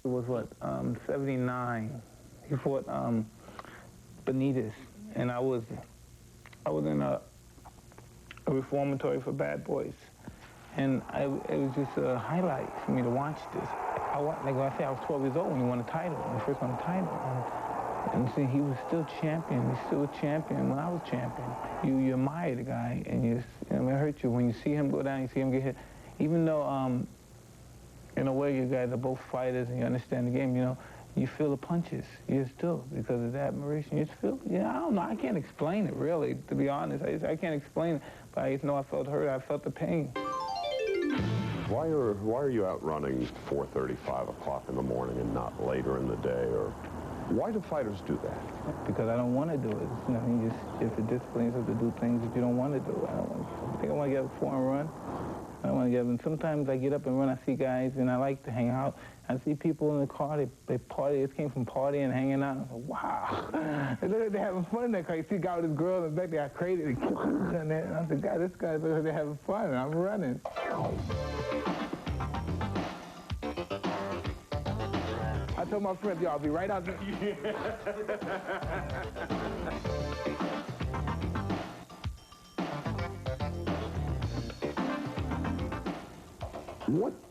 It was, what, 79. He fought Benitez, and I was in a reformatory for bad boys. And it was just a highlight for me to watch this. Like I said, I was 12 years old when he won a title, when he first won a title. And see, he was still champion. He's still a champion when I was champion. You admire the guy, and it hurts you when you see him go down, you see him get hit. Even though, in a way, you guys are both fighters and you understand the game, you feel the punches. You still, because of the admiration. You just feel, I don't know, I can't explain it, really, to be honest. I can't explain it, but I just know I felt hurt. I felt the pain. Why are you out running 4:30, 5 o'clock in the morning and not later in the day? Or why do fighters do that? Because I don't want to do it. You have the discipline to do things that you don't want to do. I think I want to get up before and run. I don't want to get up. And sometimes I get up and run. I see guys, and I like to hang out. I see people in the car. They party. They came from partying and hanging out. I'm like, wow. They're having fun in that car. You see a guy with his girl in the back. They got crazy. And I said, God, this guy's they're having fun. And I'm running. I told my friends, I'll be right out there.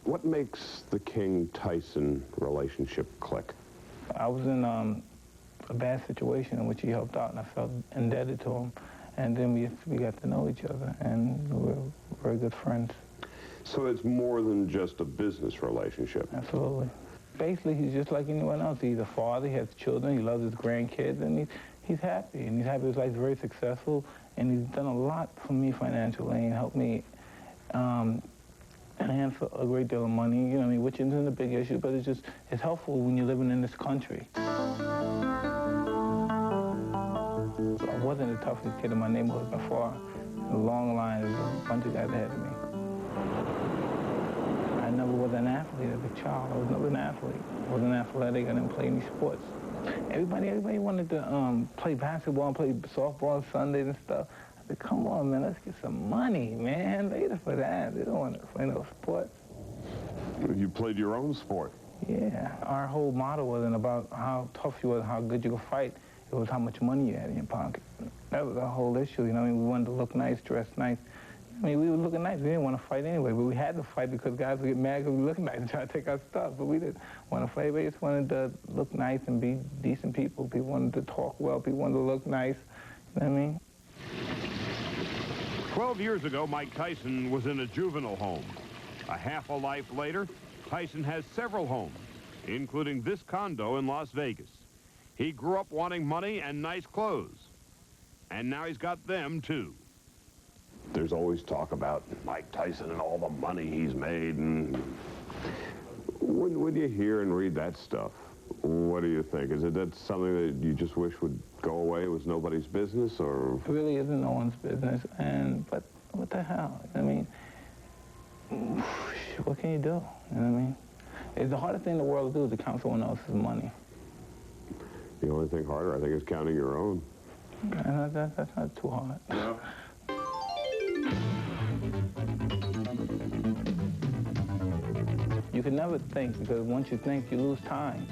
What makes the King-Tyson relationship click? I was in a bad situation in which he helped out, and I felt indebted to him. And then we got to know each other, and we were very good friends. So it's more than just a business relationship? Absolutely. Basically, he's just like anyone else. He's a father, he has children, he loves his grandkids, and he's happy. And he's happy his life's very successful, and he's done a lot for me financially and helped me enhance a great deal of money, which isn't a big issue, but it's helpful when you're living in this country. I wasn't the toughest kid in my neighborhood by far. A long line of a bunch of guys ahead of me. I never was an athlete as a child. I was never an athlete. I wasn't athletic. I didn't play any sports. Everybody wanted to play basketball and play softball on Sundays and stuff. I said, come on, man, let's get some money, man. Later for that. They don't want to play no sports. You played your own sport. Yeah. Our whole motto wasn't about how tough you were, how good you could fight. It was how much money you had in your pocket. That was the whole issue, we wanted to look nice, dress nice. We were looking nice. We didn't want to fight anyway, but we had to fight because guys would get mad because we looked nice and try to take our stuff. But we didn't want to fight. We just wanted to look nice and be decent people. People wanted to talk well. People wanted to look nice. You know what I mean? 12 years ago, Mike Tyson was in a juvenile home. A half a life later, Tyson has several homes, including this condo in Las Vegas. He grew up wanting money and nice clothes. And now he's got them, too. There's always talk about Mike Tyson and all the money he's made. And when you hear and read that stuff, what do you think? Is that something that you just wish would go away? It was nobody's business, or? It really isn't no one's business. But what the hell? What can you do? You know what I mean? It's the hardest thing in the world to do is to count someone else's money. The only thing harder, I think, is counting your own. That's not too hard. No. You can never think, because once you think, you lose time.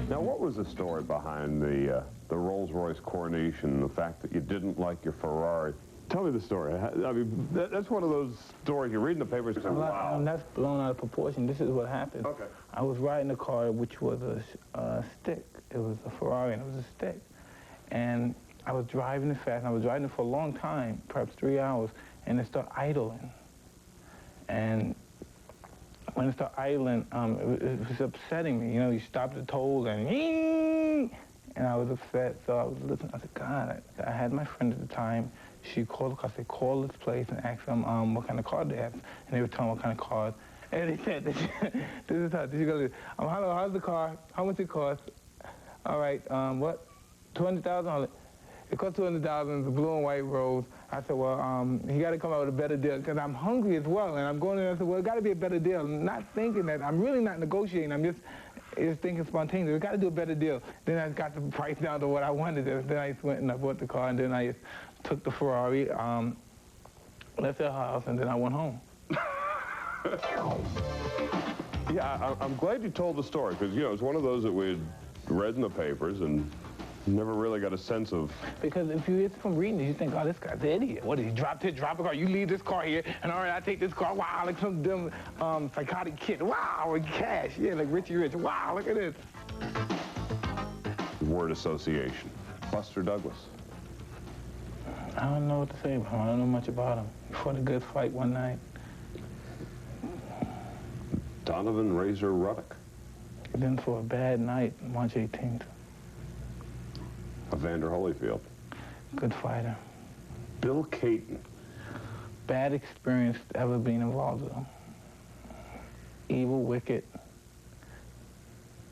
Now, what was the story behind the Rolls-Royce Corniche and the fact that you didn't like your Ferrari? Tell me the story. I mean, that's one of those stories you read in the papers and say, wow. And that's blown out of proportion. This is what happened. Okay. I was riding a car which was a stick. It was a Ferrari, and it was a stick. And I was driving it fast, and I was driving it for a long time, perhaps 3 hours, and it started idling. And when it started idling, it was upsetting me. You stopped the tolls, and I was upset, so I was listening. I said, God, I had my friend at the time. She called, I said, call this place and ask them what kind of car they have. And they were telling me what kind of cars. And they said, this is how, this is going to hello, how's the car? How much it cost? All right, what? $200,000? It cost $200,000, the blue and white rose. I said, well, he got to come out with a better deal, because I'm hungry as well. And I'm going in there and I said, well, it got to be a better deal. Not thinking that, I'm really not negotiating. I'm just thinking spontaneous. We got to do a better deal. Then I got the price down to what I wanted. Then I just went and I bought the car, and then I just took the Ferrari, left the house, and then I went home. Yeah, I'm glad you told the story, because, you know, it's one of those that we'd read in the papers and never really got a sense of. Because if you, it's from reading it, you think, oh, this guy's an idiot. What did he drop a car? You leave this car here, and all right, I take this car. Wow, like some dumb psychotic kid. Wow, with cash. Yeah, like Richie Rich. Wow, look at this. Word association. Buster Douglas. I don't know what to say about him. I don't know much about him. He fought a good fight one night. Donovan Razor Ruddock. Then for a bad night, March 18th. Evander Holyfield. Good fighter. Bill Caton. Bad experience ever being involved with him. Evil, wicked,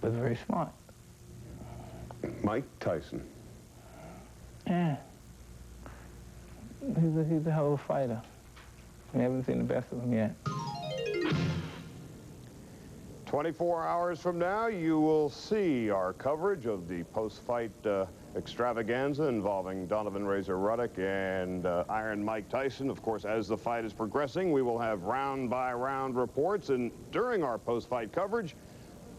but very smart. Mike Tyson. Yeah. He's a hell of a fighter. We haven't seen the best of him yet. 24 hours from now, you will see our coverage of the post-fight extravaganza involving Donovan Razor Ruddock and Iron Mike Tyson. Of course, as the fight is progressing, we will have round-by-round reports, and during our post-fight coverage,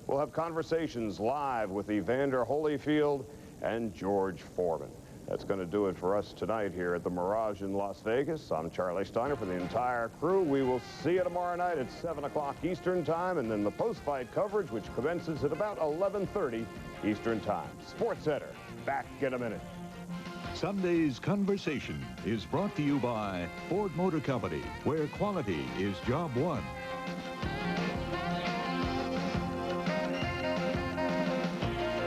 we'll have conversations live with Evander Holyfield and George Foreman. That's going to do it for us tonight here at the Mirage in Las Vegas. I'm Charlie Steiner for the entire crew. We will see you tomorrow night at 7 o'clock Eastern Time, and then the post-fight coverage, which commences at about 11:30 Eastern Time. Sports Center, back in a minute. Sunday's Conversation is brought to you by Ford Motor Company, where quality is job one.